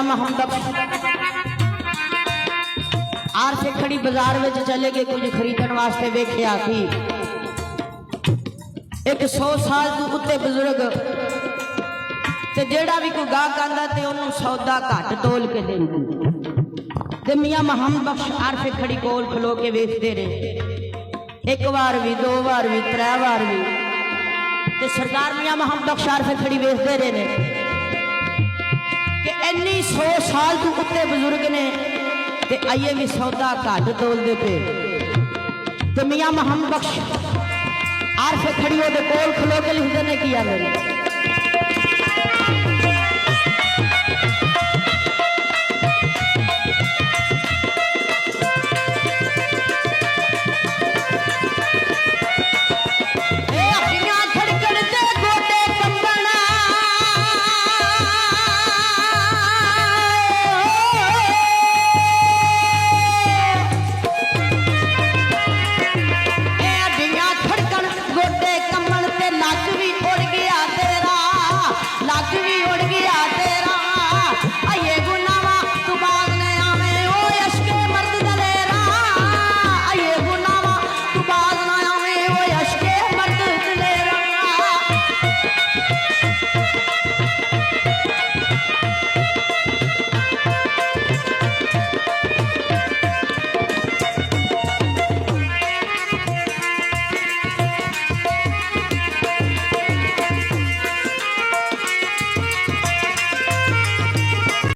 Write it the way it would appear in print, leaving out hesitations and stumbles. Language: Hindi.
मियां मोहम्मद आर से खड़ी बाजार में चले गए कुछ खरीदने वास्ते वेख्या कि एक 100 साल तो उत्ते बुजुर्ग ते जेड़ा भी कोई गाहक आंदा ते ओनू सौदा घट तोल के देंदी ते मियां मोहम्मद बख्श आर से खड़ी कोल खलो के वेचते रहे एक बार भी 2 बार भी 3 बार भी ते सरकार मियां मोहम्मद बख्श आर से खड़ी वेचते रहे ने कि इन्नी 100 साल तो उत्ते बुजुर्ग ने ते आइए भी सौदा घट तोलते पे ते मियां मोहम्मद बख्श आर से खड़ी हो कोल खलो के लिखते ने किया मेरे